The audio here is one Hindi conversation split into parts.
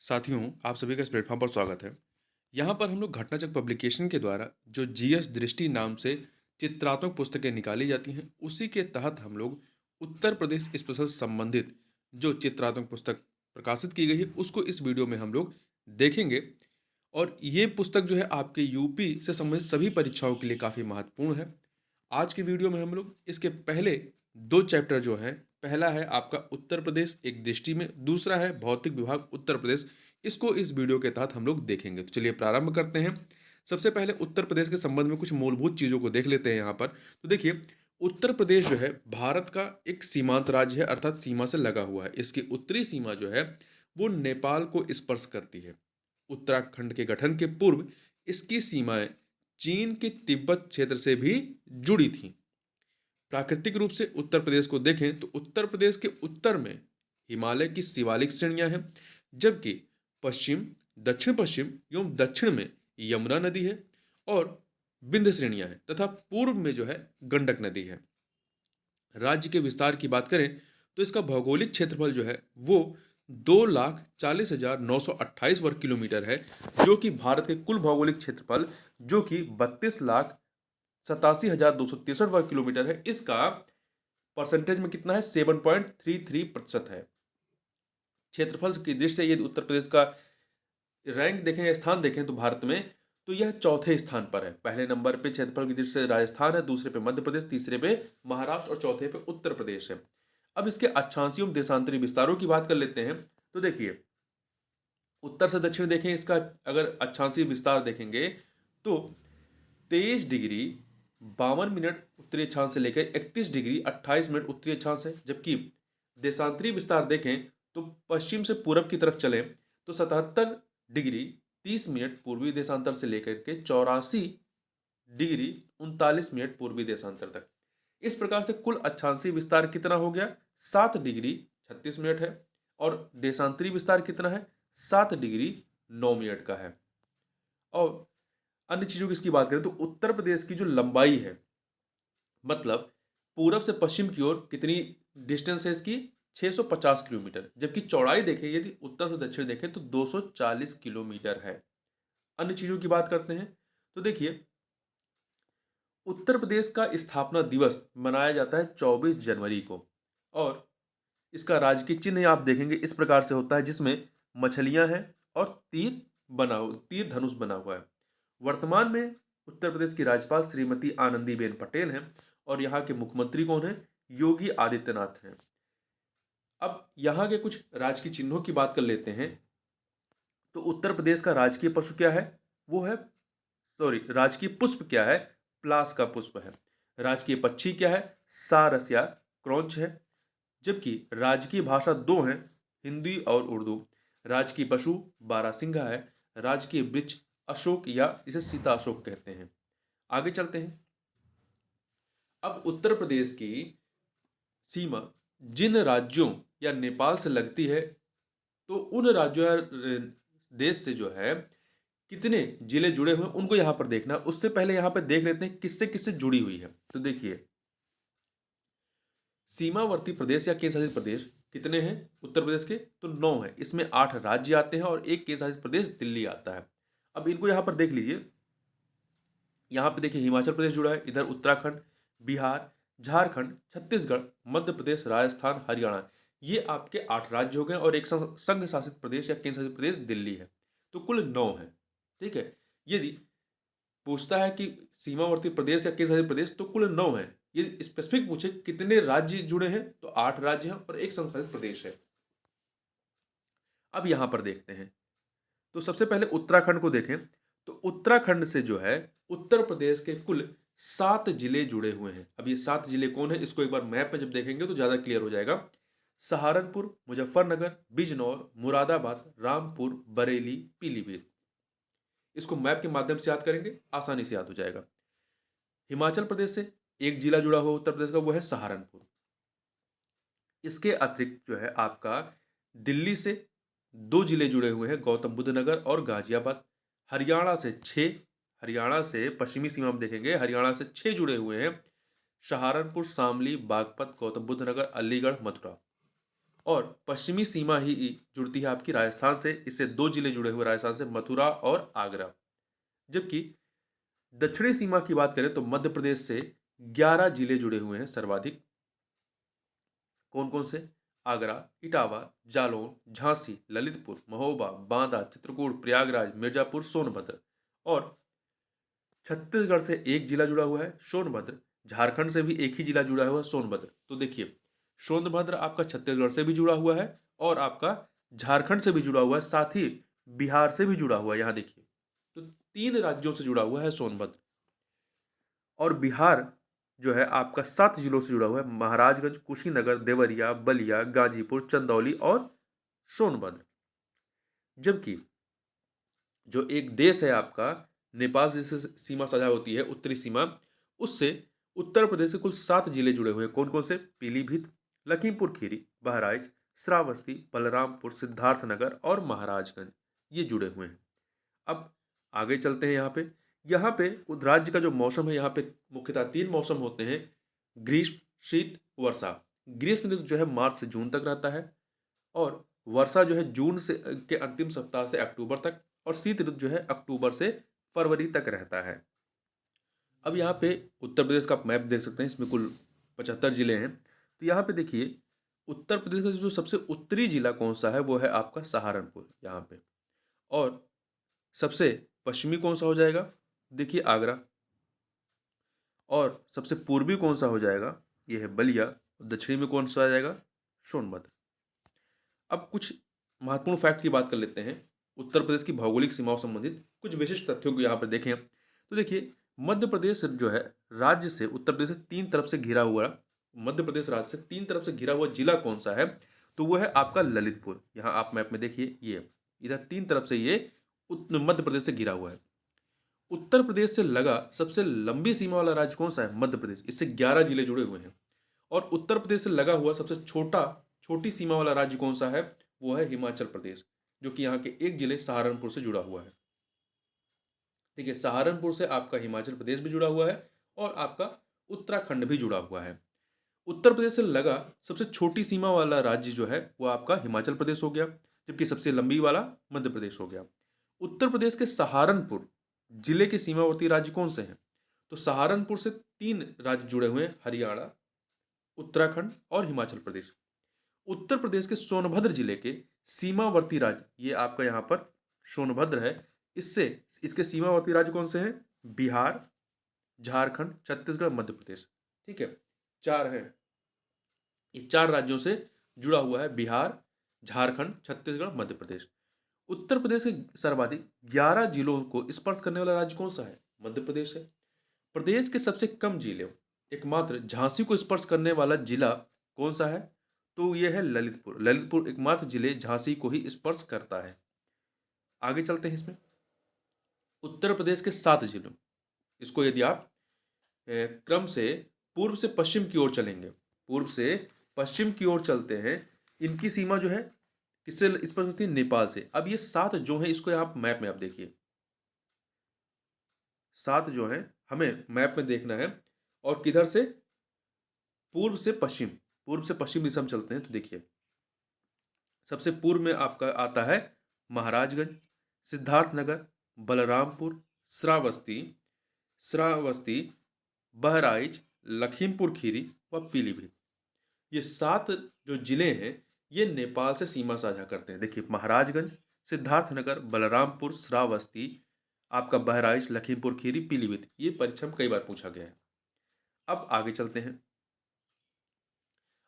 साथियों, आप सभी का इस प्लेटफॉर्म पर स्वागत है। यहाँ पर हम लोग घटनाचक पब्लिकेशन के द्वारा जो जीएस दृष्टि नाम से चित्रात्मक पुस्तकें निकाली जाती हैं, उसी के तहत हम लोग उत्तर प्रदेश स्पेशल संबंधित जो चित्रात्मक पुस्तक प्रकाशित की गई है, उसको इस वीडियो में हम लोग देखेंगे। और ये पुस्तक जो है आपके यूपी से संबंधित सभी परीक्षाओं के लिए काफ़ी महत्वपूर्ण है। आज के वीडियो में हम लोग इसके पहले 2 चैप्टर जो हैं, पहला है आपका उत्तर प्रदेश एक दृष्टि में, दूसरा है भौतिक विभाग उत्तर प्रदेश। इसको इस वीडियो के तहत हम लोग देखेंगे। तो चलिए प्रारंभ करते हैं। सबसे पहले उत्तर प्रदेश के संबंध में कुछ मूलभूत चीज़ों को देख लेते हैं यहाँ पर। तो देखिए, उत्तर प्रदेश जो है भारत का एक सीमांत राज्य है, अर्थात सीमा से लगा हुआ है। इसकी उत्तरी सीमा जो है वो नेपाल को स्पर्श करती है। उत्तराखंड के गठन के पूर्व इसकी सीमाएं चीन के तिब्बत क्षेत्र से भी जुड़ी थीं। प्राकृतिक रूप से उत्तर प्रदेश को देखें तो उत्तर प्रदेश के उत्तर में हिमालय की शिवालिक श्रेणियां हैं, जबकि पश्चिम, दक्षिण पश्चिम एवं दक्षिण में यमुना नदी है और विंध्य श्रेणियां हैं, तथा पूर्व में जो है गंडक नदी है। राज्य के विस्तार की बात करें तो इसका भौगोलिक क्षेत्रफल जो है वो 2,40,928 वर्ग किलोमीटर है, जो कि भारत के कुल भौगोलिक क्षेत्रफल जो कि 32,87,263 वर्ग किलोमीटर है, इसका परसेंटेज में कितना है, 7.33% है। क्षेत्रफल की दृष्टि से यदि उत्तर प्रदेश का रैंक देखें या स्थान देखें तो भारत में, तो यह चौथे स्थान पर है। पहले नंबर पे क्षेत्रफल की दृष्टि से राजस्थान है, दूसरे पे मध्य प्रदेश, तीसरे पे महाराष्ट्र और चौथे पे उत्तर प्रदेश है। अब इसके अक्षांशीय एवं देशांतरी विस्तारों की बात कर लेते हैं। तो देखिए, उत्तर से दक्षिण देखें, इसका अगर अक्षांशीय विस्तार देखेंगे तो 23 डिग्री 52 मिनट उत्तरी अक्षांश से लेकर 31 डिग्री 28 मिनट उत्तरी अक्षांश है। जबकि देशांतरी विस्तार देखें तो पश्चिम से पूरब की तरफ चलें तो 77 डिग्री 30 मिनट पूर्वी देशांतर से लेकर के 84 डिग्री 39 मिनट पूर्वी देशांतर तक। इस प्रकार से कुल अक्षांशीय विस्तार कितना हो गया, 7 डिग्री 36 मिनट है। और देशांतरी विस्तार कितना है, 7 डिग्री 9 मिनट का है। और अन्य चीजों की इसकी बात करें तो उत्तर प्रदेश की जो लंबाई है, मतलब पूरब से पश्चिम की ओर कितनी डिस्टेंस है इसकी, 650 किलोमीटर। जबकि चौड़ाई देखें यदि उत्तर से दक्षिण देखें तो 240 किलोमीटर है। अन्य चीजों की बात करते हैं तो देखिए, उत्तर प्रदेश का स्थापना दिवस मनाया जाता है 24 जनवरी को। और इसका राजकीय चिन्ह आप देखेंगे इस प्रकार से होता है, जिसमें मछलियां हैं और तीर धनुष बना हुआ है। वर्तमान में उत्तर प्रदेश की राज्यपाल श्रीमती आनंदीबेन पटेल हैं और यहाँ के मुख्यमंत्री कौन है, योगी आदित्यनाथ हैं। अब यहाँ के कुछ राजकीय चिन्हों की बात कर लेते हैं। तो उत्तर प्रदेश का राजकीय पशु क्या है, वो है, सॉरी, राजकीय पुष्प क्या है, प्लास का पुष्प है। राजकीय पक्षी क्या है, सारस या क्रॉन्च है। जबकि राजकीय भाषा दो हैं, हिंदी और उर्दू। राजकीय पशु बारहसिंघा है। राजकीय वृक्ष अशोक या इसे सीता अशोक कहते हैं। आगे चलते हैं। अब उत्तर प्रदेश की सीमा जिन राज्यों या नेपाल से लगती है, तो उन राज्यों या देश से जो है कितने जिले जुड़े हुए हैं उनको यहां पर देखना। उससे पहले यहां पर देख लेते हैं किससे किससे जुड़ी हुई है। तो देखिए, सीमावर्ती प्रदेश या केंद्र शासित प्रदेश कितने हैं उत्तर प्रदेश के, तो 9 है। इसमें 8 राज्य आते हैं और एक केंद्र शासित प्रदेश दिल्ली आता है। अब इनको यहां पर देख लीजिए। यहां पे देखिए, हिमाचल प्रदेश जुड़ा है, इधर उत्तराखंड, बिहार, झारखंड, छत्तीसगढ़, मध्य प्रदेश, राजस्थान, हरियाणा, ये आपके 8 राज्य हो गए और एक संघ शासित प्रदेश या केंद्र शासित प्रदेश दिल्ली है। तो कुल 9 है। ठीक है। यदि पूछता है कि सीमावर्ती प्रदेश या केंद्र शासित प्रदेश, तो कुल 9 है। यदि स्पेसिफिक पूछे कितने राज्य जुड़े हैं, तो 8 राज्य हैं और एक संघ शासित प्रदेश है। अब यहां पर देखते हैं। तो सबसे पहले उत्तराखंड को देखें तो उत्तराखंड से जो है उत्तर प्रदेश के कुल 7 जिले जुड़े हुए हैं। अब ये 7 जिले कौन है, इसको एक बार मैप में जब देखेंगे तो ज्यादा क्लियर हो जाएगा। सहारनपुर, मुजफ्फरनगर, बिजनौर, मुरादाबाद, रामपुर, बरेली, पीलीभीत। इसको मैप के माध्यम से याद करेंगे, आसानी से याद हो जाएगा। हिमाचल प्रदेश से एक जिला जुड़ा हुआ उत्तर प्रदेश का, वो है सहारनपुर। इसके अतिरिक्त जो है आपका दिल्ली से 2 जिले जुड़े हुए हैं, गौतम बुद्ध नगर और गाजियाबाद। हरियाणा से 6, हरियाणा से पश्चिमी सीमा में देखेंगे, हरियाणा से 6 जुड़े हुए हैं, सहारनपुर, शामली, बागपत, गौतम बुद्ध नगर, अलीगढ़, मथुरा। और पश्चिमी सीमा ही जुड़ती है आपकी राजस्थान से। इससे 2 जिले जुड़े हुए राजस्थान से, मथुरा और आगरा। जबकि दक्षिणी सीमा की बात करें तो मध्य प्रदेश से 11 जिले जुड़े हुए हैं सर्वाधिक। कौन कौन से? आगरा, इटावा, जालौन, झांसी, ललितपुर, महोबा, बांदा, चित्रकूट, प्रयागराज, मिर्जापुर, सोनभद्र। और छत्तीसगढ़ से एक जिला जुड़ा हुआ है, सोनभद्र। झारखंड से भी एक ही जिला जुड़ा हुआ है, सोनभद्र। तो देखिए, सोनभद्र आपका छत्तीसगढ़ से भी जुड़ा हुआ है और आपका झारखंड से भी जुड़ा हुआ है, साथ ही बिहार से भी जुड़ा हुआ है। यहाँ देखिए, तो 3 राज्यों से जुड़ा हुआ है सोनभद्र। और बिहार जो है आपका 7 जिलों से जुड़ा हुआ है, महाराजगंज, कुशीनगर, देवरिया, बलिया, गाजीपुर, चंदौली और सोनभद्र। जबकि जो एक देश है आपका नेपाल से सीमा साझा होती है, उत्तरी सीमा, उससे उत्तर प्रदेश के कुल 7 जिले जुड़े हुए हैं। कौन कौन से? पीलीभीत, लखीमपुर खीरी, बहराइच, श्रावस्ती, बलरामपुर, सिद्धार्थनगर और महाराजगंज, ये जुड़े हुए हैं। अब आगे चलते हैं। यहाँ पे उस राज्य का जो मौसम है, यहाँ पे मुख्यतः 3 मौसम होते हैं: ग्रीष्म, शीत, वर्षा। ग्रीष्म ऋतु जो है मार्च से जून तक रहता है, और वर्षा जो है जून से के अंतिम सप्ताह से अक्टूबर तक, और शीत ऋतु जो है अक्टूबर से फरवरी तक रहता है। अब यहाँ पे उत्तर प्रदेश का आप मैप देख सकते हैं, इसमें कुल 75 जिले हैं। तो यहाँ पे देखिए, उत्तर प्रदेश का जो सबसे उत्तरी जिला कौन सा है, वो है आपका सहारनपुर यहाँ पे। और सबसे पश्चिमी कौन सा हो जाएगा? देखिए, आगरा। और सबसे पूर्वी कौन सा हो जाएगा? ये है बलिया। दक्षिणी में कौन सा आ जाएगा? सोनभद्र। अब कुछ महत्वपूर्ण फैक्ट की बात कर लेते हैं। उत्तर प्रदेश की भौगोलिक सीमाओं संबंधित कुछ विशिष्ट तथ्यों को यहाँ पर देखें। तो देखिए, मध्य प्रदेश जो है राज्य से, उत्तर प्रदेश से 3 तरफ से घिरा हुआ, मध्य प्रदेश राज्य से 3 तरफ से घिरा हुआ जिला कौन सा है? तो वो है आपका ललितपुर। यहाँ आप मैप में देखिए, ये इधर 3 तरफ से ये मध्य प्रदेश से घिरा हुआ है। उत्तर प्रदेश से लगा सबसे लंबी सीमा वाला राज्य कौन सा है? मध्य प्रदेश। इससे 11 जिले जुड़े हुए हैं। और उत्तर प्रदेश से लगा हुआ सबसे छोटी सीमा वाला राज्य कौन सा है? वो है हिमाचल प्रदेश, जो कि यहाँ के एक जिले सहारनपुर से जुड़ा हुआ है। ठीक है, सहारनपुर से आपका हिमाचल प्रदेश भी जुड़ा हुआ है और आपका उत्तराखंड भी जुड़ा हुआ है। उत्तर प्रदेश से लगा सबसे छोटी सीमा वाला राज्य जो है वो आपका हिमाचल प्रदेश हो गया, जबकि सबसे लंबी वाला मध्य प्रदेश हो गया। उत्तर प्रदेश के सहारनपुर जिले के सीमावर्ती राज्य कौन से हैं? तो सहारनपुर से 3 राज्य जुड़े हुए हैं: हरियाणा, उत्तराखंड और हिमाचल प्रदेश। उत्तर प्रदेश के सोनभद्र जिले के सीमावर्ती राज्य, ये आपका यहाँ पर सोनभद्र है, इससे इसके सीमावर्ती राज्य कौन से हैं? बिहार, झारखंड, छत्तीसगढ़, मध्य प्रदेश। ठीक है, 4 हैं। ये 4 राज्यों से जुड़ा हुआ है, बिहार, झारखंड, छत्तीसगढ़, मध्य प्रदेश। उत्तर प्रदेश के सर्वाधिक 11 जिलों को स्पर्श करने वाला राज्य कौन सा है? मध्य प्रदेश है। प्रदेश के सबसे कम जिले, एकमात्र झांसी को स्पर्श करने वाला जिला कौन सा है? तो यह है ललितपुर। ललितपुर एकमात्र जिले झांसी को ही स्पर्श करता है। आगे चलते हैं इसमें। उत्तर प्रदेश के 7 जिलों, इसको यदि आप क्रम से पूर्व से पश्चिम की ओर चलेंगे, पूर्व से पश्चिम की ओर चलते हैं, इनकी सीमा जो है किससे स्पर्श होती है? नेपाल से। अब ये 7 जो है, इसको आप मैप में आप देखिए, 7 जो है हमें मैप में देखना है, और किधर से? पूर्व से पश्चिम, पूर्व से पश्चिम दिशा में चलते हैं। तो देखिए, सबसे पूर्व में आपका आता है महाराजगंज, सिद्धार्थनगर, बलरामपुर, श्रावस्ती, बहराइच, लखीमपुर खीरी व पीलीभीत। ये 7 जो जिले हैं, ये नेपाल से सीमा साझा करते हैं। देखिए, महाराजगंज, सिद्धार्थनगर, बलरामपुर, श्रावस्ती, आपका बहराइच, लखीमपुर खीरी, पीलीभीत। ये परीक्षा में कई बार पूछा गया है। अब आगे चलते हैं।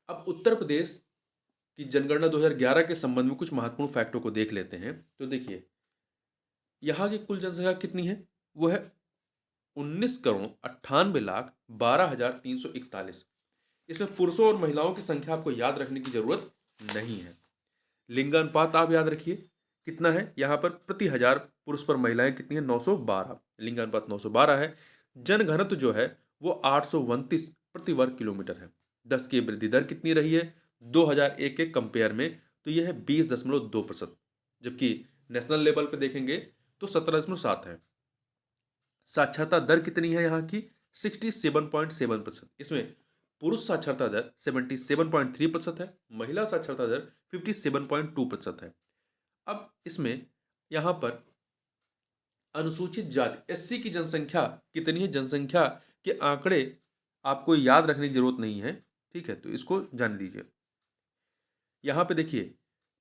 अब उत्तर प्रदेश की जनगणना 2011 के संबंध में कुछ महत्वपूर्ण फैक्टों को देख लेते हैं। तो देखिए, यहाँ की कुल जनसंख्या कितनी है? वो है 19,98,12,341। इसमें पुरुषों और महिलाओं की संख्या आपको याद रखने की जरूरत नहीं है। लिंगानुपात आप याद रखिए, कितना है यहाँ पर? प्रति हजार पुरुष पर महिलाएं कितनी है? 912। लिंगानुपात 912 है। जनघनत्व जो है वो 829 प्रति वर्ग किलोमीटर है। 10 की वृद्धि दर कितनी रही है 2001 के कंपेयर में? तो यह है 20.2%, जबकि नेशनल लेवल पे देखेंगे तो 17.7 है। साक्षरता दर कितनी है यहाँ की? 67.7%। इसमें पुरुष साक्षरता दर 77.3% है, महिला साक्षरता दर 57.2% है। अब इसमें यहाँ पर अनुसूचित जाति एससी की जनसंख्या कितनी है, जनसंख्या के आंकड़े आपको याद रखने की जरूरत नहीं है, ठीक है, तो इसको जान लीजिए। यहाँ पे देखिए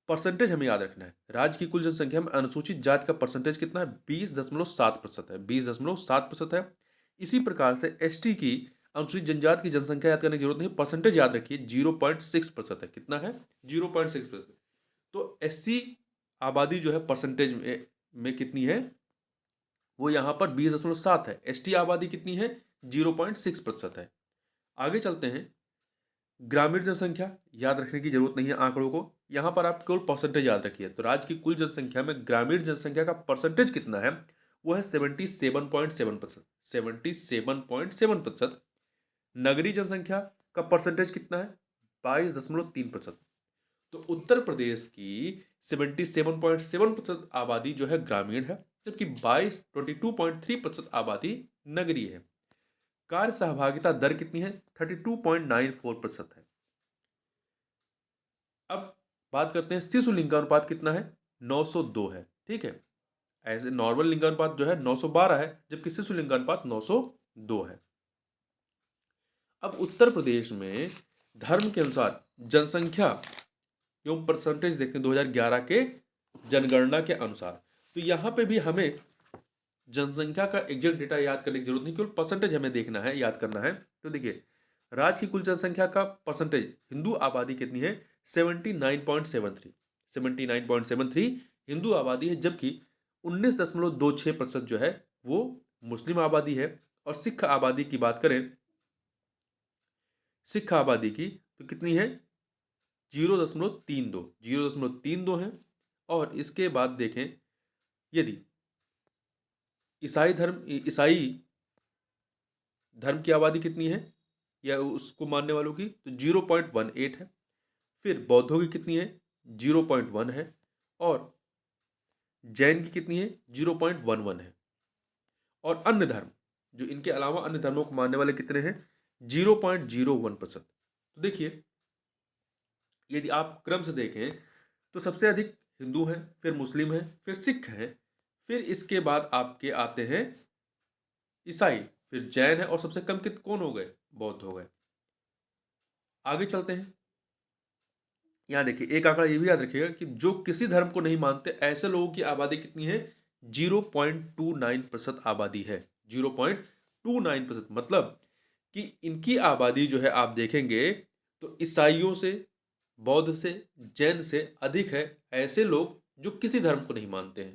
परसेंटेज हमें याद रखना है। राज्य की कुल जनसंख्या में अनुसूचित जाति का परसेंटेज कितना है, 20.7% है, 20.7% है। इसी प्रकार से एसटी की अनुसूचित जनजाति की जनसंख्या याद करने की जरूरत नहीं, परसेंटेज याद रखिए 0.6% है। कितना है, 0.6%। तो एससी आबादी जो है परसेंटेज में कितनी है, वो यहाँ पर 20.7 है। एसटी आबादी कितनी है, 0.6% है। आगे चलते हैं। ग्रामीण जनसंख्या याद रखने की जरूरत नहीं है आंकड़ों को, यहाँ पर आप केवल परसेंटेज याद रखिए। तो राज्य की कुल जनसंख्या में ग्रामीण जनसंख्या का परसेंटेज कितना है, वो है 77.7%। 77.7%। नगरीय जनसंख्या का परसेंटेज कितना है, 22.3%। तो उत्तर प्रदेश की 77.7% आबादी जो है ग्रामीण है, जबकि 22.3% आबादी नगरीय है। कार्य सहभागिता दर कितनी है, 32.94% है। अब बात करते हैं शिशु लिंगानुपात कितना है, 902 है, ठीक है। ऐसे नॉर्मल लिंगानुपात जो है 912 है, जबकि शिशु लिंगानुपात 902 है। अब उत्तर प्रदेश में धर्म के अनुसार जनसंख्या एवं परसेंटेज देखते हैं 2011 के जनगणना के अनुसार। तो यहाँ पे भी हमें जनसंख्या का एग्जैक्ट डेटा याद करने की जरूरत नहीं, केवल परसेंटेज हमें देखना है, याद करना है। तो देखिए राज्य की कुल जनसंख्या का परसेंटेज हिंदू आबादी कितनी है, 79.73। 79.73 हिंदू आबादी है, जबकि 19.26% जो है वो मुस्लिम आबादी है। और सिख आबादी की बात करें, सिख आबादी की तो कितनी है, 0.32 है। और इसके बाद देखें यदि ईसाई धर्म की आबादी कितनी है या उसको मानने वालों की, तो 0.18 है। फिर बौद्धों की कितनी है, 0.1 है। और जैन की कितनी है, 0.11 है। और अन्य धर्म, जो इनके अलावा अन्य धर्मों को मानने वाले कितने हैं, 0.01%। तो देखिए यदि आप क्रम से देखें तो सबसे अधिक हिंदू हैं, फिर मुस्लिम हैं, फिर सिख हैं, फिर इसके बाद आपके आते हैं ईसाई, फिर जैन है, और सबसे कम कित कौन हो गए, बौद्ध हो गए। आगे चलते हैं। यहाँ देखिए एक आंकड़ा ये भी याद रखिएगा कि जो किसी धर्म को नहीं मानते ऐसे लोगों की आबादी कितनी है, 0.29% आबादी है। 0.29% मतलब कि इनकी आबादी जो है आप देखेंगे तो ईसाइयों से, बौद्ध से, जैन से अधिक है ऐसे लोग जो किसी धर्म को नहीं मानते हैं।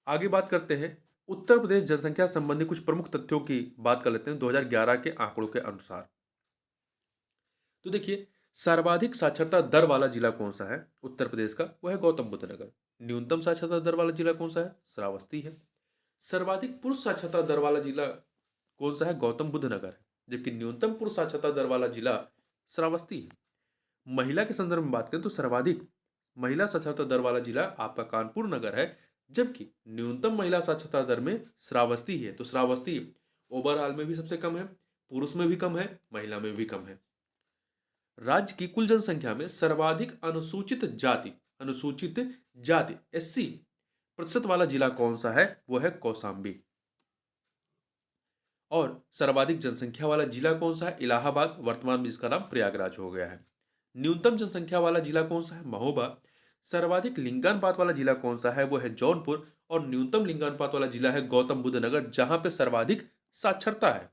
आगे बात करते हैं उत्तर प्रदेश जनसंख्या संबंधी कुछ प्रमुख तथ्यों की बात कर लेते हैं 2011 के आंकड़ों के अनुसार। तो देखिए सर्वाधिक साक्षरता दर वाला जिला कौन सा है उत्तर प्रदेश का, वह है गौतम बुद्ध नगर। न्यूनतम साक्षरता दर वाला जिला कौन सा है, श्रावस्ती है। सर्वाधिक पुरुष साक्षरता दर वाला जिला कौन सा है, गौतम बुद्ध नगर है, जबकि न्यूनतम पुरुष साक्षरता दर वाला जिला श्रावस्ती है। महिला के संदर्भ में बात करें तो सर्वाधिक महिला साक्षरता दर वाला जिला आपका कानपुर नगर है, जबकि न्यूनतम महिला साक्षरता दर में श्रावस्ती है। तो श्रावस्ती ओवरऑल में भी सबसे कम है, पुरुष में भी कम है, महिला में भी कम है। राज्य की कुल जनसंख्या में सर्वाधिक अनुसूचित जाति एससी प्रतिशत वाला जिला कौन सा है, वो है कौशाम्बी। और सर्वाधिक जनसंख्या वाला जिला कौन सा है, इलाहाबाद, वर्तमान में इसका नाम प्रयागराज हो गया है। न्यूनतम जनसंख्या वाला जिला कौन सा है, महोबा। सर्वाधिक लिंगानुपात वाला जिला कौन सा है, वो है जौनपुर। और न्यूनतम लिंगानुपात वाला जिला है गौतम बुद्ध नगर, जहां पे सर्वाधिक साक्षरता है।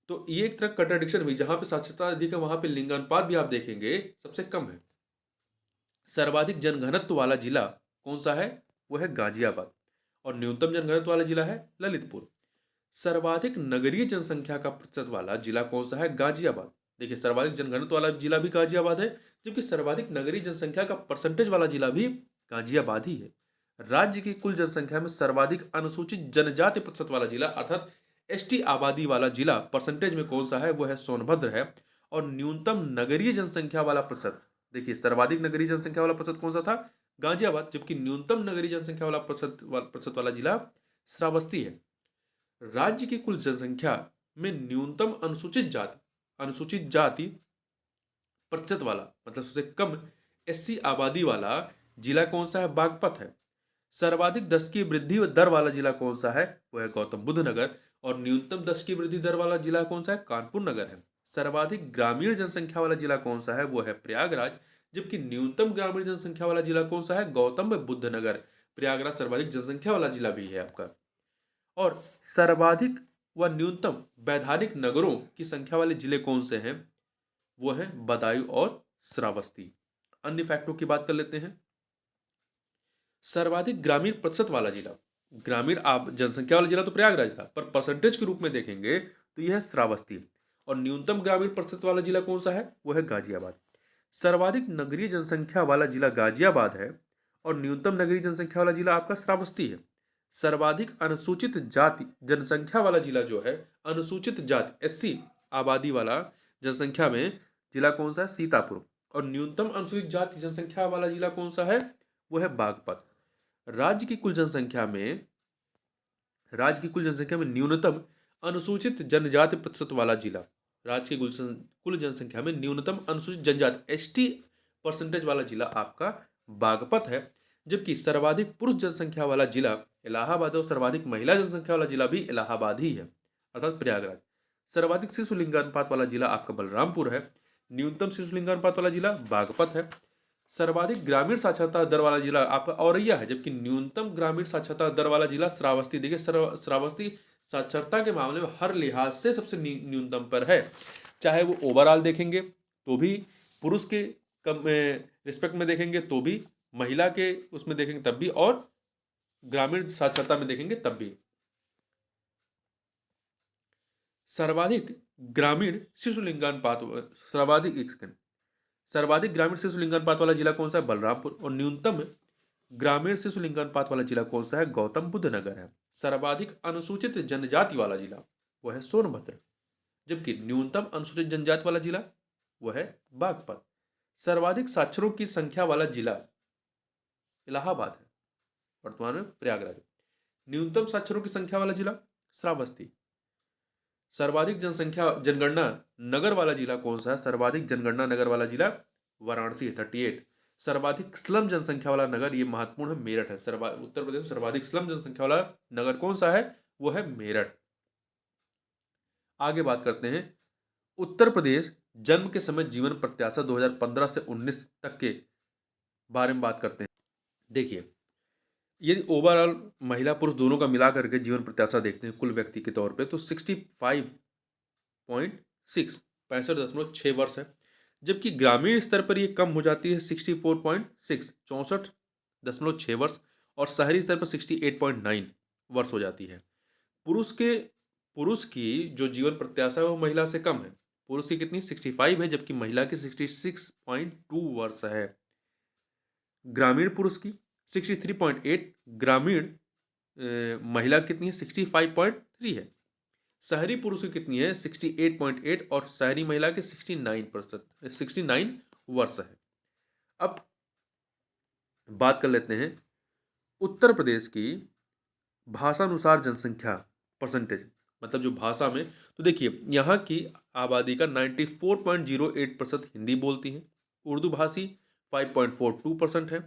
तो ये एक तरह कंट्राडिक्शन हुई, जहां पे साक्षरता अधिक है वहां पे लिंगानुपात भी आप देखेंगे सबसे कम है। सर्वाधिक जनघनत्व वाला जिला कौन सा है, वो है गाजियाबाद। और न्यूनतम जनघनत्व वाला जिला है ललितपुर। सर्वाधिक नगरीय जनसंख्या का प्रतिशत वाला जिला कौन सा है, गाजियाबाद। देखिए सर्वाधिक जनघनत्व वाला जिला भी गाजियाबाद है, जबकि सर्वाधिक नगरीय जनसंख्या का परसेंटेज वाला जिला भी गाजियाबाद ही है। राज्य की कुल जनसंख्या में सर्वाधिक अनुसूचित जनजाति प्रतिशत वाला जिला अर्थात एसटी आबादी वाला जिला परसेंटेज में कौन सा है, वो है सोनभद्र है। और न्यूनतम नगरीय जनसंख्या वाला प्रतिशत, देखिए सर्वाधिक नगरीय जनसंख्या वाला प्रतिशत कौन सा था, गाजियाबाद, जबकि न्यूनतम नगरीय जनसंख्या वाला प्रतिशत वाला जिला श्रावस्ती है। राज्य की कुल जनसंख्या में न्यूनतम अनुसूचित जाति प्रतिशत वाला, मतलब सबसे कम एससी आबादी वाला जिला कौन सा है? बागपत है। सर्वाधिक 10 की वृद्धि दर वाला जिला कौन सा है? वो है गौतम बुद्ध नगर। और न्यूनतम 10 की वृद्धि दर वाला जिला कौन सा है? कानपुर नगर है। सर्वाधिक ग्रामीण जनसंख्या वाला जिला कौन सा है? वो है प्रयागराज। जबकि न्यूनतम ग्रामीण जनसंख्या वाला जिला कौन सा है? गौतम बुद्ध नगर। प्रयागराज सर्वाधिक जनसंख्या वाला जिला भी है आपका। और सर्वाधिक व न्यूनतम वैधानिक नगरों की संख्या वाले जिले कौन से हैं? वो हैं बदायूं और श्रावस्ती। अन्य फैक्टों की बात कर लेते हैं। सर्वाधिक ग्रामीण प्रतिशत वाला जिला, ग्रामीण आप जनसंख्या वाला जिला तो प्रयागराज था, पर परसेंटेज के रूप में देखेंगे तो यह है श्रावस्ती। और न्यूनतम ग्रामीण प्रतिशत वाला जिला कौन सा है? वो है गाजियाबाद। सर्वाधिक नगरीय जनसंख्या वाला जिला गाजियाबाद है और न्यूनतम नगरीय जनसंख्या वाला जिला आपका श्रावस्ती है। सर्वाधिक अनुसूचित जाति जनसंख्या वाला जिला जो है, अनुसूचित जाति एससी आबादी वाला जनसंख्या में जिला कौन सा है? सीतापुर। और न्यूनतम अनुसूचित जाति जनसंख्या वाला जिला कौन सा है? वो है बागपत। राज्य की कुल जनसंख्या में न्यूनतम अनुसूचित जनजाति प्रतिशत वाला जिला, राज्य की कुल जनसंख्या में न्यूनतम अनुसूचित जनजाति एसटी परसेंटेज वाला जिला आपका बागपत है। जबकि सर्वाधिक पुरुष जनसंख्या वाला जिला इलाहाबाद है और सर्वाधिक महिला जनसंख्या वाला जिला भी इलाहाबाद ही है, अर्थात प्रयागराज। सर्वाधिक शिशु लिंगानुपात वाला जिला आपका बलरामपुर है। न्यूनतम शिशु लिंगानुपात वाला जिला बागपत है। सर्वाधिक ग्रामीण साक्षरता दर वाला जिला आपका औरैया है, जबकि न्यूनतम ग्रामीण साक्षरता दर वाला जिला श्रावस्ती। देखिए श्रावस्ती साक्षरता के मामले में हर लिहाज से सबसे न्यूनतम पर है। चाहे वो ओवरऑल देखेंगे तो भी, पुरुष के कम रिस्पेक्ट में देखेंगे तो भी, महिला के उसमें देखेंगे तब भी, और ग्रामीण साक्षरता में देखेंगे तब भी। सर्वाधिक ग्रामीण शिशु लिंगानुपात सर्वाधिक ग्रामीण शिशु लिंगानुपात वाला जिला कौन सा है? बलरामपुर। और न्यूनतम ग्रामीण शिशु लिंगानुपात वाला जिला कौन सा है? गौतम बुद्ध नगर है। सर्वाधिक अनुसूचित जनजाति वाला जिला वो है सोनभद्र। जबकि न्यूनतम अनुसूचित जनजाति वाला जिला वो है बागपत। सर्वाधिक साक्षरों की संख्या वाला जिला इलाहाबाद है, वर्तमान में प्रयागराज। न्यूनतम साक्षरों की संख्या वाला जिला श्रावस्ती। सर्वाधिक जनगणना नगर वाला जिला कौन सा है? सर्वाधिक जनगणना नगर वाला जिला वाराणसी है, 38। सर्वाधिक स्लम जनसंख्या वाला नगर, ये महत्वपूर्ण है, मेरठ है। उत्तर प्रदेश में सर्वाधिक स्लम जनसंख्या वाला नगर कौन सा है? वो है मेरठ। आगे बात करते हैं उत्तर प्रदेश जन्म के समय जीवन प्रत्याशा 2015 से 19 तक के बारे में बात करते हैं। देखिए, यदि ओवरऑल महिला पुरुष दोनों का मिला करके जीवन प्रत्याशा देखते हैं कुल व्यक्ति के तौर पे, तो 65.6 65.6 वर्ष है। जबकि ग्रामीण स्तर पर ये कम हो जाती है 64.6 64.6 वर्ष, और शहरी स्तर पर 68.9 वर्ष हो जाती है। पुरुष की जो जीवन प्रत्याशा है वो महिला से कम है। पुरुष की कितनी? 65 है, जबकि महिला की 66.2 वर्ष है। ग्रामीण पुरुष की 63.8, ग्रामीण महिला कितनी है? 65.3 है। शहरी पुरुष की कितनी है? 68.8, और शहरी महिला के 69 वर्ष है। अब बात कर लेते हैं उत्तर प्रदेश की भाषानुसार जनसंख्या परसेंटेज, मतलब जो भाषा में, तो देखिए यहाँ की आबादी का 94.08% हिंदी बोलती है। उर्दू भाषी 5.42% है,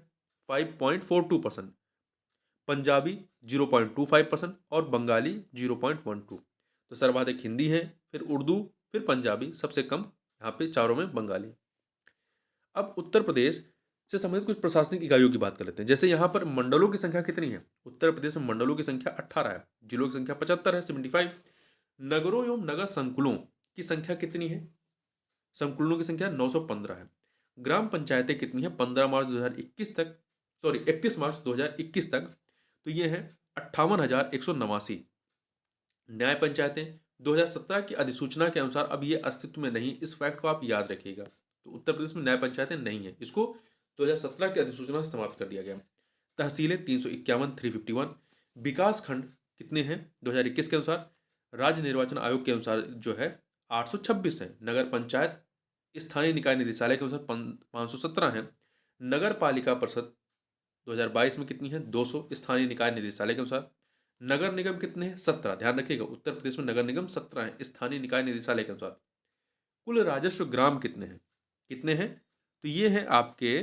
5.42%। पंजाबी 0.25% और बंगाली 0.12। तो सर्वाधिक हिंदी है, फिर उर्दू, फिर पंजाबी, सबसे कम यहाँ पे चारों में बंगाली। अब उत्तर प्रदेश से संबंधित कुछ प्रशासनिक इकाइयों की बात कर लेते हैं। जैसे यहाँ पर मंडलों की संख्या कितनी है? उत्तर प्रदेश में मंडलों की संख्या 18 है, जिलों की संख्या 75 है, 75। नगरों एवं नगर संकुलों की संख्या कितनी है? संकुलों की संख्या 915 है। ग्राम पंचायतें कितनी है 15 मार्च 2021 तक, सॉरी 31 मार्च 2021 तक? तो ये है 58,189। न्याय पंचायतें 2017 की अधिसूचना के अनुसार अब ये अस्तित्व में नहीं, इस फैक्ट को आप याद रखिएगा। तो उत्तर प्रदेश में न्याय पंचायतें नहीं है, इसको 2017 की अधिसूचना से समाप्त कर दिया गया। तहसीलें 351 351। विकास खंड कितने हैं 2021 के अनुसार? राज्य निर्वाचन आयोग के अनुसार जो है 826 है। नगर पंचायत स्थानीय निकाय निदेशालय के अनुसार 517 है। नगर पालिका परिषद 2022 में कितनी है? 200 स्थानीय निकाय निदेशालय के अनुसार। नगर निगम कितने हैं? 17। ध्यान रखिएगा, उत्तर प्रदेश में नगर निगम 17 हैं स्थानीय निकाय निदेशालय के अनुसार। कुल राजस्व ग्राम कितने हैं? कितने हैं? तो ये है आपके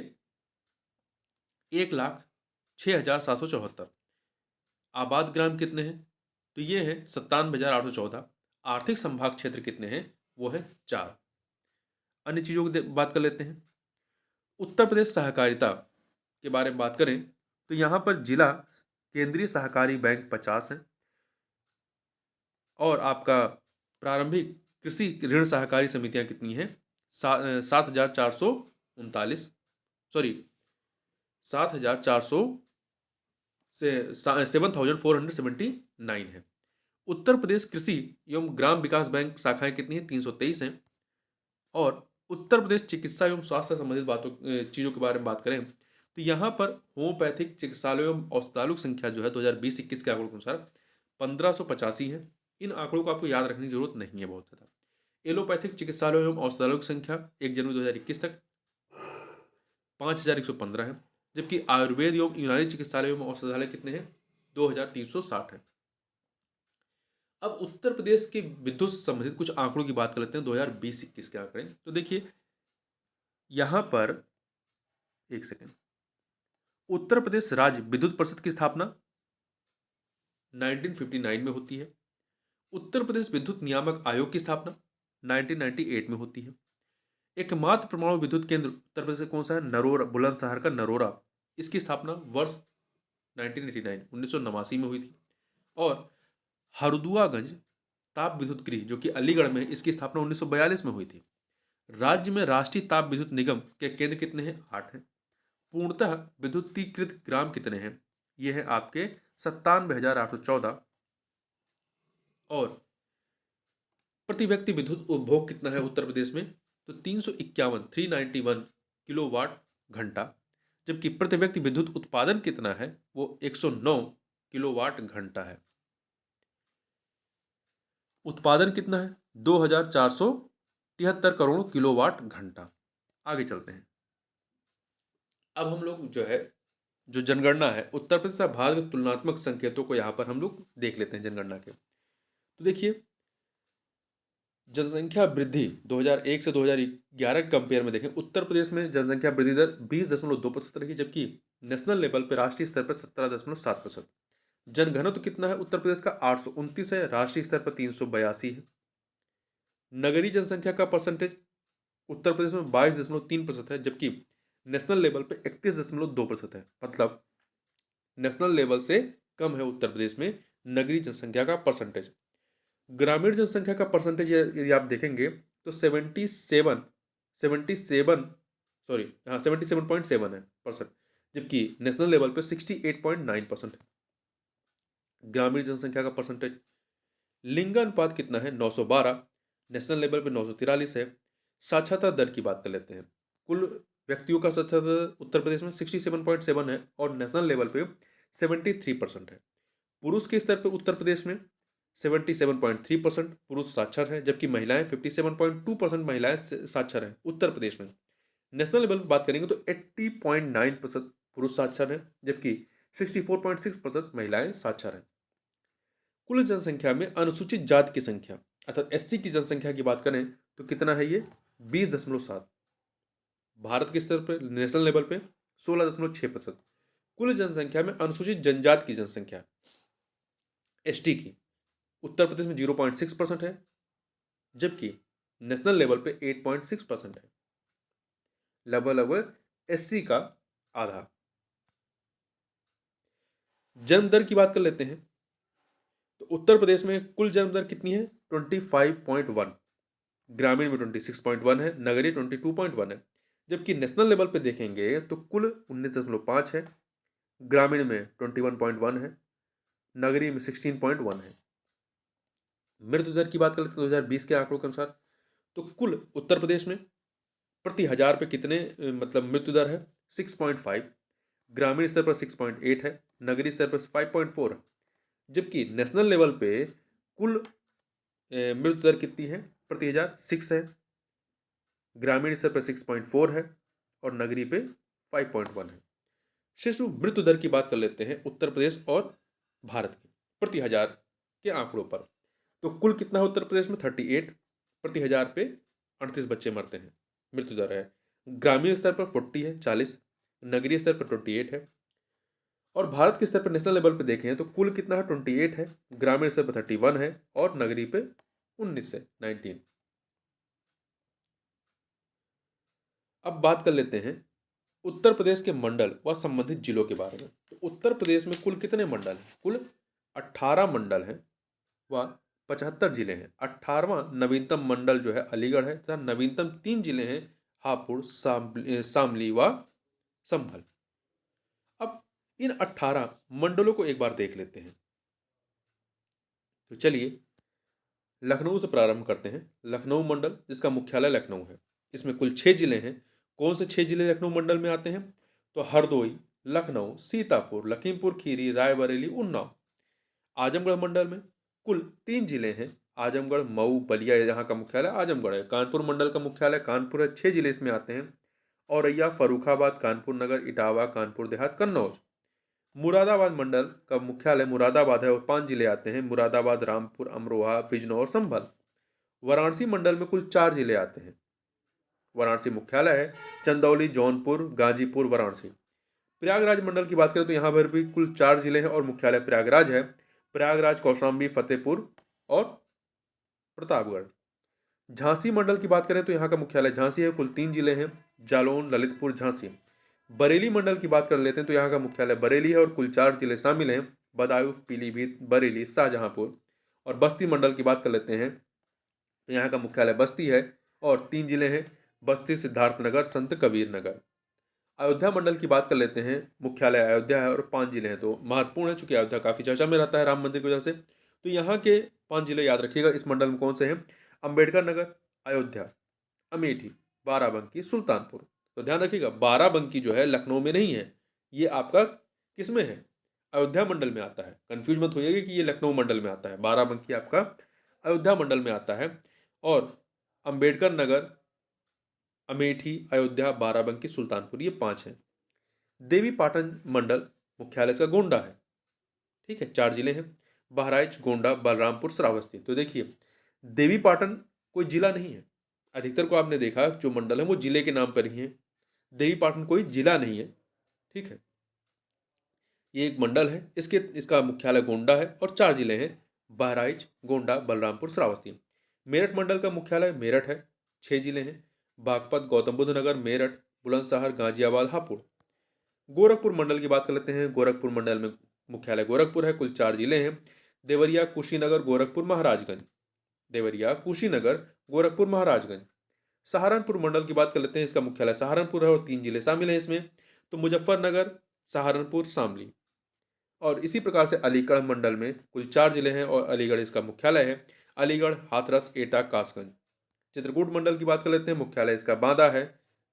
1,06,774। आबाद ग्राम कितने हैं? तो ये है 97,814। आर्थिक संभाग क्षेत्र कितने हैं? वो है 4। अन्य चीजों की बात कर लेते हैं। उत्तर प्रदेश सहकारिता के बारे में बात करें तो यहाँ पर जिला केंद्रीय सहकारी बैंक 50 है, और आपका प्रारंभिक कृषि ऋण सहकारी समितियां कितनी हैं? 7,439, सॉरी 7,400 से 7,479 है। उत्तर प्रदेश कृषि एवं ग्राम विकास बैंक शाखाएं कितनी हैं? 323 हैं। और उत्तर प्रदेश चिकित्सा एवं स्वास्थ्य से संबंधित बातों चीज़ों के बारे में बात करें तो यहाँ पर होम्योपैथिक चिकित्सालयों एवं औषधालयों की संख्या जो है 2020-21 के आंकड़ों के अनुसार 1,585 है। इन आंकड़ों को आपको याद रखने की जरूरत नहीं है बहुत ज़्यादा। एलोपैथिक चिकित्सालयों एवं औषधालयों की संख्या 1 जनवरी 2021 तक 5,115 है, जबकि आयुर्वेद एवं यूनानी चिकित्सालयों एवं औषधालय कितने हैं? 2,360 है। अब उत्तर प्रदेश के विद्युत से संबंधित कुछ आंकड़ों की बात कर लेते हैं 2020-21 के आंकड़े। तो देखिए यहाँ पर एक सेकेंड, उत्तर प्रदेश राज्य विद्युत परिषद की स्थापना 1959 में होती है। उत्तर प्रदेश विद्युत नियामक आयोग की स्थापना 1998 में होती है। एकमात्र परमाणु विद्युत केंद्र उत्तर प्रदेश का कौन सा है? नरोरा, बुलंदशहर का नरोरा। इसकी स्थापना वर्ष 1989 में हुई थी। और हरदुआगंज ताप विद्युत गृह जो कि अलीगढ़ में है, इसकी स्थापना 1942 में हुई थी। राज्य में राष्ट्रीय ताप विद्युत निगम के केंद्र कितने हैं? 8 हैं। पूर्णतः विद्युतीकृत ग्राम कितने हैं? ये है आपके 97,814। और प्रति व्यक्ति विद्युत उपभोग कितना है उत्तर प्रदेश में? तो 391 किलोवाट घंटा, जबकि प्रति व्यक्ति विद्युत उत्पादन कितना है? वो 109 किलोवाट घंटा है। उत्पादन कितना है? 2,473 करोड़ किलोवाट घंटा। आगे चलते हैं। अब हम लोग जो है जो जनगणना है उत्तर प्रदेश और भारत के तुलनात्मक संकेतों को यहाँ पर हम लोग देख लेते हैं जनगणना के। तो देखिए जनसंख्या वृद्धि 2001 से 2011 के कंपेयर में देखें, उत्तर प्रदेश में जनसंख्या वृद्धि दर 20.2% रही, जबकि नेशनल लेवल पर राष्ट्रीय स्तर पर 17.7%। जनघनत्व कितना है उत्तर प्रदेश का? 829 है, राष्ट्रीय स्तर पर 382 है। नगरीय जनसंख्या का परसेंटेज उत्तर प्रदेश में 22.3% है, जबकि नेशनल लेवल पे 31.2% है। मतलब नेशनल लेवल से कम है उत्तर प्रदेश में नगरीय जनसंख्या का परसेंटेज। ग्रामीण जनसंख्या का परसेंटेज यदि आप देखेंगे तो 77.7 है परसेंट, जबकि नेशनल लेवल पे 68.9% है ग्रामीण जनसंख्या का परसेंटेज। लिंगानुपात कितना है? 912, नेशनल लेवल पे 943 है। साक्षरता दर की बात कर लेते हैं। कुल व्यक्तियों का साक्षरता दर उत्तर प्रदेश में 67.7 है और नेशनल लेवल पे 73% है। पुरुष के स्तर पे उत्तर प्रदेश में 77.3% पुरुष साक्षर हैं, जबकि महिलाएं 57.2% महिलाएं साक्षर हैं उत्तर प्रदेश में। नेशनल लेवल पर बात करेंगे तो 80.9% पुरुष साक्षर हैं, जबकि 64.6% महिलाएं साक्षर हैं। कुल जनसंख्या में अनुसूचित जाति की संख्या अर्थात एससी की जनसंख्या की बात करें तो कितना है? ये 20.7। भारत के स्तर पर नेशनल लेवल पे 16.6%। कुल जनसंख्या में अनुसूचित जनजाति की जनसंख्या एसटी की उत्तर प्रदेश में 0.6% है, जबकि नेशनल लेवल पे 8.6% है। लगभग लगभग एससी का आधा। जन्म दर की बात कर लेते हैं तो उत्तर प्रदेश में कुल जन्म दर कितनी है? 25.1, ग्रामीण में 26.1 है, नगरीय 22.1 है, जबकि नेशनल लेवल पे देखेंगे तो कुल 19.5 है, ग्रामीण में 21.1 है, नगरीय में 16.1 है। मृत्यु दर की बात कर लेते हैं 2020 के आंकड़ों के अनुसार तो कुल उत्तर प्रदेश में प्रति हजार पे कितने मतलब मृत्यु दर है? 6.5, ग्रामीण स्तर पर 6.8 है, नगरीय स्तर पर 5.4 है, जबकि नेशनल लेवल पे कुल मृत्यु दर कितनी है प्रति हजार? 6 है, ग्रामीण स्तर पर 6.4 है और नगरीय पे 5.1 है। शिशु मृत्यु दर की बात कर लेते हैं उत्तर प्रदेश और भारत की। प्रति हजार के आंकड़ों पर। तो कुल कितना है उत्तर प्रदेश में? 38 प्रति हजार पे 38 बच्चे मरते हैं, मृत्यु दर है। ग्रामीण स्तर पर 40 है, 40। नगरीय स्तर पर 28 है। और भारत के स्तर पर नेशनल लेवल पे देखें तो कुल कितना है? 28 है, ग्रामीण स्तर पर 31 है और नगरीय पे 19 है, 19। अब बात कर लेते हैं उत्तर प्रदेश के मंडल व संबंधित जिलों के बारे में। तो उत्तर प्रदेश में कुल कितने मंडल हैं? कुल 18 मंडल हैं व 75 जिले हैं। 18वां नवीनतम मंडल जो है अलीगढ़ है तथा नवीनतम 3 जिले हैं हापुड़, शामली व संभल। अब इन 18 मंडलों को एक बार देख लेते हैं। तो चलिए लखनऊ से प्रारंभ करते हैं। लखनऊ मंडल जिसका मुख्यालय लखनऊ है, इसमें कुल 6 जिले हैं। कौन से 6 जिले लखनऊ मंडल में आते हैं? तो हरदोई, लखनऊ, सीतापुर, लखीमपुर खीरी, रायबरेली, उन्नाव। आजमगढ़ मंडल में कुल 3 जिले हैं। आजमगढ़, मऊ, बलिया, यहाँ का मुख्यालय आजमगढ़ है। कानपुर मंडल का मुख्यालय कानपुर है। 6 जिले इसमें आते हैं। औरैया, फर्रुखाबाद, कानपुर नगर, इटावा, कानपुर देहात, कन्नौज। मुरादाबाद मंडल का मुख्यालय मुरादाबाद है और 5 जिले आते हैं। मुरादाबाद, रामपुर, अमरोहा, बिजनौर, संभल। वाराणसी मंडल में कुल 4 जिले आते हैं। वाराणसी मुख्यालय है चंदौली, जौनपुर, गाजीपुर, वाराणसी। प्रयागराज मंडल की बात करें तो यहाँ पर भी कुल 4 जिले हैं और मुख्यालय प्रयागराज है। प्रयागराज, कौशाम्बी, फतेहपुर और प्रतापगढ़। झांसी मंडल की बात करें तो यहाँ का मुख्यालय झांसी है। कुल 3 जिले हैं, जालौन, ललितपुर, झांसी। बरेली मंडल की बात कर लेते हैं तो यहाँ का मुख्यालय बरेली है और कुल 4 जिले शामिल हैं, बदायूं, पीलीभीत, बरेली, शाहजहांपुर। और बस्ती मंडल की बात कर लेते हैं तो यहाँ का मुख्यालय बस्ती है और 3 जिले हैं, बस्ती, सिद्धार्थनगर, संत कबीर नगर। अयोध्या मंडल की बात कर लेते हैं, मुख्यालय अयोध्या है और 5 जिले हैं। तो महत्वपूर्ण है चूंकि अयोध्या काफ़ी चर्चा में रहता है राम मंदिर की वजह से। तो यहाँ के 5 जिले याद रखिएगा। इस मंडल में कौन से हैं? अम्बेडकर नगर, अयोध्या, अमेठी, बाराबंकी, सुल्तानपुर। तो ध्यान रखिएगा बाराबंकी जो है लखनऊ में नहीं है, ये आपका किस में है? अयोध्या मंडल में आता है। कंफ्यूज मत होइएगा कि ये लखनऊ मंडल में आता है। बाराबंकी आपका अयोध्या मंडल में आता है। और अम्बेडकर नगर, अमेठी, अयोध्या, बाराबंकी, सुल्तानपुर, ये 5 हैं। देवी पाटन मंडल मुख्यालय इसका गोंडा है। ठीक है, 4 जिले हैं, बहराइच, गोंडा, बलरामपुर, श्रावस्ती। तो देखिए देवी पाटन कोई जिला नहीं है। अधिकतर को आपने देखा जो मंडल है वो जिले के नाम पर ही है। देवी पाटन कोई जिला नहीं है। ठीक है, ये एक मंडल है। इसका मुख्यालय गोंडा है और 4 जिले हैं, बहराइच, गोंडा, बलरामपुर, श्रावस्ती। मेरठ मंडल का मुख्यालय मेरठ है। 6 जिले हैं, बागपत, गौतम बुद्ध नगर, मेरठ, बुलंदशहर, गाजियाबाद, हापुड़। गोरखपुर मंडल की बात कर लेते हैं। गोरखपुर मंडल में मुख्यालय गोरखपुर है। कुल 4 जिले हैं, देवरिया, कुशीनगर, गोरखपुर, महाराजगंज। देवरिया, कुशीनगर, गोरखपुर, महाराजगंज। सहारनपुर मंडल की बात कर लेते हैं। इसका मुख्यालय सहारनपुर है और 3 जिले शामिल हैं इसमें, तो मुजफ्फरनगर, सहारनपुर, शामली। और इसी प्रकार से अलीगढ़ मंडल में कुल 4 जिले हैं और अलीगढ़ इसका मुख्यालय है। अलीगढ़, हाथरस, एटा, कासगंज। चित्रकूट मंडल की बात कर लेते हैं, मुख्यालय इसका बांदा है।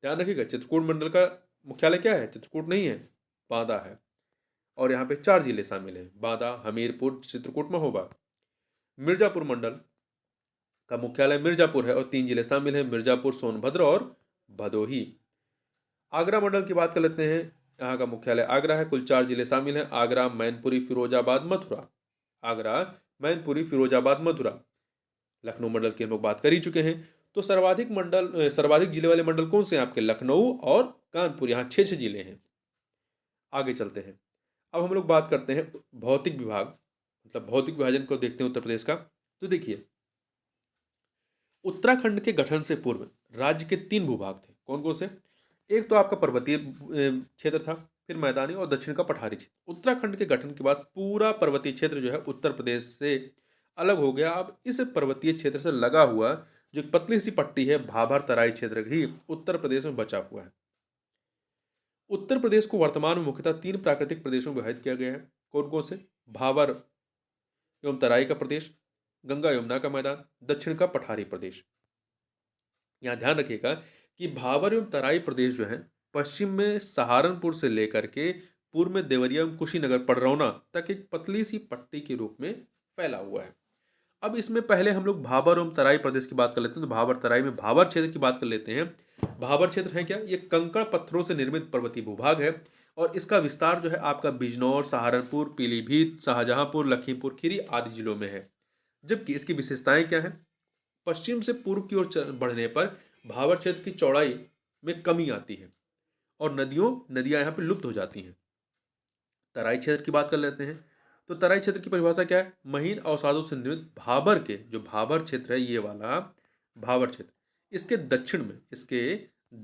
ध्यान रखिएगा चित्रकूट मंडल का मुख्यालय क्या है? चित्रकूट नहीं है, बांदा है। और यहाँ पे 4 जिले शामिल हैं, बांदा, हमीरपुर, चित्रकूट, महोबा। मिर्जापुर मंडल का मुख्यालय मिर्जापुर है और 3 जिले शामिल हैं, मिर्जापुर, सोनभद्र और भदोही। आगरा मंडल की बात कर लेते हैं। यहाँ का मुख्यालय आगरा है। कुल 4 जिले शामिल हैं, आगरा, मैनपुरी, फिरोजाबाद, मथुरा। आगरा, मैनपुरी, फिरोजाबाद, मथुरा। लखनऊ मंडल की हम लोग बात कर ही चुके हैं। तो सर्वाधिक जिले वाले मंडल कौन से हैं आपके? लखनऊ और कानपुर, यहाँ 6 जिले हैं। आगे चलते हैं। अब हम लोग बात करते हैं भौतिक विभाग, मतलब भौतिक विभाजन को देखते हैं उत्तर प्रदेश का। तो देखिए उत्तराखंड के गठन से पूर्व राज्य के 3 भूभाग थे। कौन कौन से? एक तो आपका पर्वतीय क्षेत्र था, फिर मैदानी और दक्षिण का पठारी क्षेत्र। उत्तराखंड के गठन के बाद पूरा पर्वतीय क्षेत्र जो है उत्तर प्रदेश से अलग हो गया। अब इस पर्वतीय क्षेत्र से लगा हुआ जो एक पतली सी पट्टी है भाबर तराई क्षेत्र ही उत्तर प्रदेश में बचा हुआ है। उत्तर प्रदेश को वर्तमान में मुख्यतः 3 प्राकृतिक प्रदेशों में विभाजित किया गया है। कौन कौन से? भाबर एवं तराई का प्रदेश, गंगा यमुना का मैदान, दक्षिण का पठारी प्रदेश। यहाँ ध्यान रखिएगा कि भाबर एवं तराई प्रदेश जो है पश्चिम में सहारनपुर से लेकर के पूर्व में देवरिया एवं कुशीनगर, पडरौना तक एक पतली सी पट्टी के रूप में फैला हुआ है। अब इसमें पहले हम लोग भाबर एवं तराई प्रदेश की बात कर लेते हैं। तो भाबर तराई में भाबर क्षेत्र की बात कर लेते हैं। भाबर क्षेत्र है क्या? ये कंकड़ पत्थरों से निर्मित पर्वतीय भूभाग है। और इसका विस्तार जो है आपका बिजनौर, सहारनपुर, पीलीभीत, शाहजहांपुर, लखीमपुर खीरी आदि जिलों में है। जबकि इसकी विशेषताएं क्या हैं? पश्चिम से पूर्व की ओर बढ़ने पर भाबर क्षेत्र की चौड़ाई में कमी आती है और नदियां यहाँ पे लुप्त हो जाती हैं। तराई क्षेत्र की बात कर लेते हैं। तो तराई क्षेत्र की परिभाषा क्या है? महीन अवसादों से निर्मित भाबर के, जो भाबर क्षेत्र है ये वाला भाबर क्षेत्र, इसके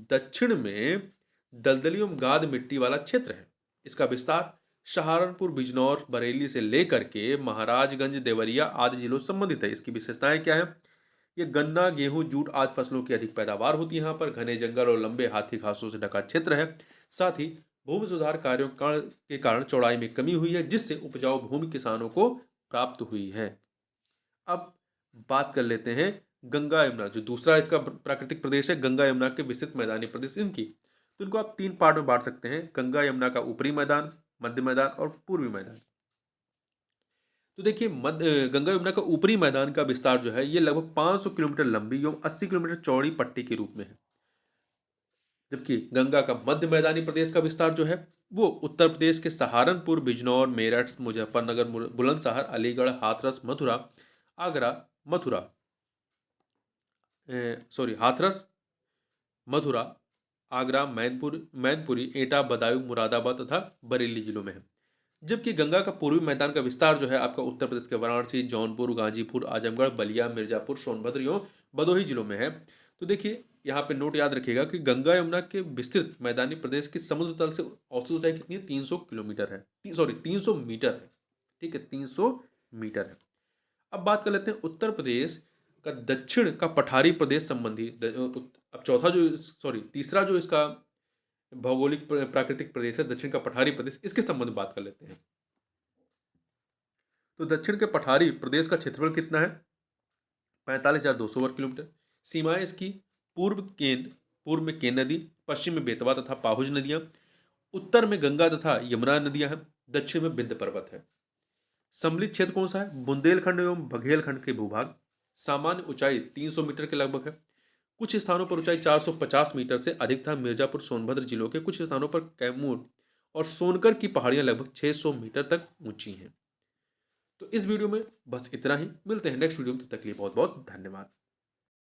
दक्षिण में दलदली एवं गाद मिट्टी वाला क्षेत्र है। इसका विस्तार सहारनपुर, बिजनौर, बरेली से लेकर के महाराजगंज, देवरिया आदि जिलों से संबंधित है। इसकी विशेषताएं क्या है? ये गन्ना, गेहूं, जूट आदि फसलों की अधिक पैदावार होती है। यहाँ पर घने जंगल और लंबे हाथी घासों से ढका क्षेत्र है। साथ ही भूमि सुधार कार्यों के कारण चौड़ाई में कमी हुई है, जिससे उपजाऊ भूमि किसानों को प्राप्त हुई है। अब बात कर लेते हैं गंगा यमुना, जो दूसरा इसका प्राकृतिक प्रदेश है, गंगा यमुना के विस्तृत मैदानी प्रदेश इनकी। तो इनको आप 3 पार्ट में बांट सकते हैं: गंगा यमुना का ऊपरी मैदान, मध्य मैदान और पूर्वी मैदान। तो देखिए, गंगा यमुना का ऊपरी मैदान का विस्तार जो है ये लगभग 500 किलोमीटर लंबी एवं 80 किलोमीटर चौड़ी पट्टी के रूप में है। जबकि गंगा का मध्य मैदानी प्रदेश का विस्तार जो है वो उत्तर प्रदेश के सहारनपुर, बिजनौर, मेरठ, मुजफ्फरनगर, बुलंदशहर, अलीगढ़, हाथरस, मथुरा, आगरा, मथुरा हाथरस, मथुरा, आगरा, मैनपुरी, एटा, बदायूं, मुरादाबाद तथा बरेली जिलों में है। जबकि गंगा का पूर्वी मैदान का विस्तार जो है आपका उत्तर प्रदेश के वाराणसी, जौनपुर, गाजीपुर, आजमगढ़, बलिया, मिर्जापुर, सोनभद्र एवं भदोही जिलों में है। तो देखिए, यहाँ पे नोट याद रखिएगा कि गंगा यमुना के विस्तृत मैदानी प्रदेश की समुद्र तल से औसत ऊंचाई कितनी है? 300 किलोमीटर है, 300 मीटर है। ठीक है, 300 मीटर है। अब बात कर लेते हैं उत्तर प्रदेश का दक्षिण का पठारी प्रदेश संबंधी। अब तीसरा जो इसका भौगोलिक प्राकृतिक प्रदेश है दक्षिण का पठारी प्रदेश, इसके संबंध में बात कर लेते हैं। तो दक्षिण के पठारी प्रदेश का क्षेत्रफल कितना है? 45,200 वर्ग किलोमीटर। सीमाएं इसकी पूर्व में केन नदी, पश्चिम में बेतवा तथा पाहुज नदियां, उत्तर में गंगा तथा यमुना नदियां हैं, दक्षिण में विंध्य पर्वत है। सम्मिलित क्षेत्र कौन सा है? बुंदेलखंड एवं बघेलखंड के भूभाग। सामान्य ऊंचाई 300 मीटर के लगभग है। कुछ स्थानों पर ऊंचाई 450 मीटर से अधिक था। मिर्जापुर, सोनभद्र जिलों के कुछ स्थानों पर कैमूर और सोनकर की पहाड़ियां लगभग 600 मीटर तक ऊंची हैं। तो इस वीडियो में बस इतना ही। मिलते हैं नेक्स्ट वीडियो में, तब तक के लिए बहुत बहुत धन्यवाद।